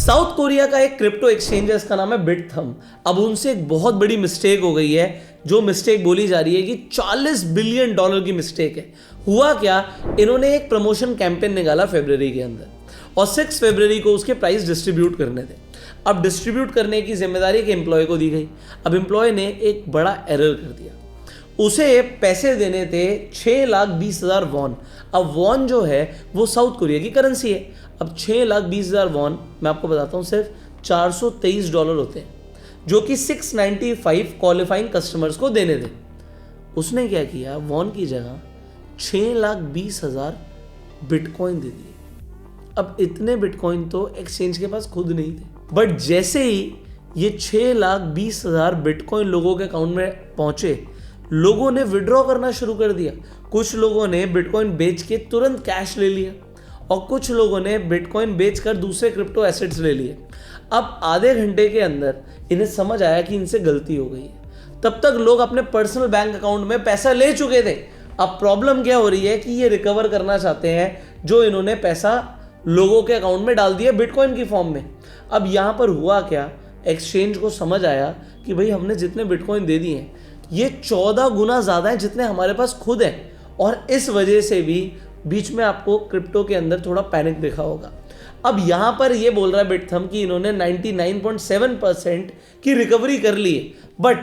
South Korea का एक crypto exchange है, इसका नाम है बिटथम। अब उनसे एक बहुत बड़ी मिस्टेक हो गई है, जो मिस्टेक बोली जा रही है कि $40 बिलियन की मिस्टेक है। हुआ क्या, इन्होंने एक प्रमोशन कैंपेन निकाला फरवरी के अंदर और 6 फरवरी को उसके प्राइस डिस्ट्रीब्यूट करने थे। अब डिस्ट्रीब्यूट करने की जिम्मेदारी एक एम्प्लॉय को दी गई। अब एम्प्लॉय ने एक बड़ा एरर कर दिया, उसे पैसे देने थे 6,20,000 वॉन। अब वॉन जो है वो साउथ कोरिया की करेंसी है। अब 6,20,000 वॉन मैं आपको बताता हूँ सिर्फ $423 होते हैं, जो कि 695 क्वालिफाइंग कस्टमर्स को देने थे। उसने क्या किया, वॉन की जगह 6,20,000 बिटकॉइन दे दिए। अब इतने बिटकॉइन तो एक्सचेंज के पास खुद नहीं थे, बट जैसे ही ये 6,20,000 बिटकॉइन लोगों के अकाउंट में पहुंचे, लोगों ने विड्रॉ करना शुरू कर दिया। कुछ लोगों ने बिटकॉइन बेच के तुरंत कैश ले लिया और कुछ लोगों ने बिटकॉइन बेचकर दूसरे क्रिप्टो एसेट्स ले लिए। अब आधे घंटे के अंदर इन्हें समझ आया कि इनसे गलती हो गई है। तब तक लोग अपने पर्सनल बैंक अकाउंट में पैसा ले चुके थे। अब प्रॉब्लम क्या हो रही है कि ये रिकवर करना चाहते हैं जो इन्होंने पैसा लोगों के अकाउंट में डाल दिया बिटकॉइन की फॉर्म में। अब यहाँ पर हुआ क्या, एक्सचेंज को समझ आया कि भाई हमने जितने बिटकॉइन दे दिए हैं ये 14 गुना ज़्यादा है जितने हमारे पास खुद है, और इस वजह से भी बीच में आपको क्रिप्टो के अंदर थोड़ा पैनिक देखा होगा। अब यहाँ पर ये बोल रहा है बिटथम कि इन्होंने 99.7% की रिकवरी कर ली है, बट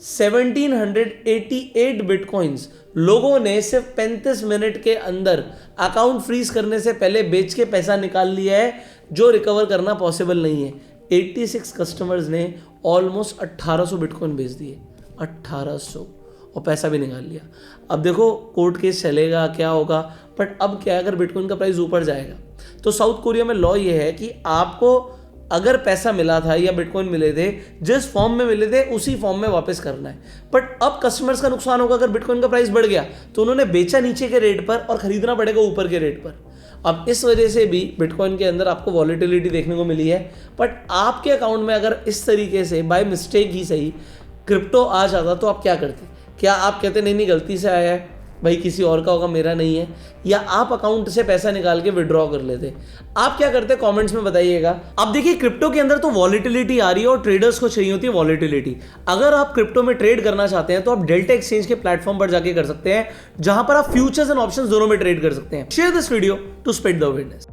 1788 बिटकॉइंस लोगों ने सिर्फ 35 मिनट के अंदर अकाउंट फ्रीज करने से पहले बेच के पैसा निकाल लिया है, जो रिकवर करना पॉसिबल नहीं है। 86 कस्टमर्स ने ऑलमोस्ट 1800 बिटकॉइन बेच दिए, 1800, और पैसा भी निकाल लिया। अब देखो कोर्ट केस चलेगा, क्या होगा, बट अब क्या है, अगर बिटकॉइन का प्राइस ऊपर जाएगा तो साउथ कोरिया में लॉ ये है कि आपको अगर पैसा मिला था या बिटकॉइन मिले थे, जिस फॉर्म में मिले थे उसी फॉर्म में वापस करना है। बट अब कस्टमर्स का नुकसान होगा, अगर बिटकॉइन का प्राइस बढ़ गया तो उन्होंने बेचा नीचे के रेट पर और खरीदना पड़ेगा ऊपर के रेट पर। अब इस वजह से भी बिटकॉइन के अंदर आपको वॉलेटिलिटी देखने को मिली है। बट आपके अकाउंट में अगर इस तरीके से बाय मिस्टेक ही सही क्रिप्टो आ जाता तो आप क्या करते? क्या आप कहते नहीं गलती से आया है भाई, किसी और का होगा, मेरा नहीं है, या आप अकाउंट से पैसा निकाल के विड्रॉ कर लेते? आप क्या करते कमेंट्स में बताइएगा। अब देखिए क्रिप्टो के अंदर तो वॉलेटिलिटी आ रही है और ट्रेडर्स को चाहिए होती है वॉलेटिलिटी। अगर आप क्रिप्टो में ट्रेड करना चाहते हैं तो आप डेल्टा एक्सचेंज के प्लेटफॉर्म पर जाके कर सकते हैं, जहां पर आप फ्यूचर्स एंड ऑप्शंस दोनों में ट्रेड कर सकते हैं। Share this video to spread the awareness.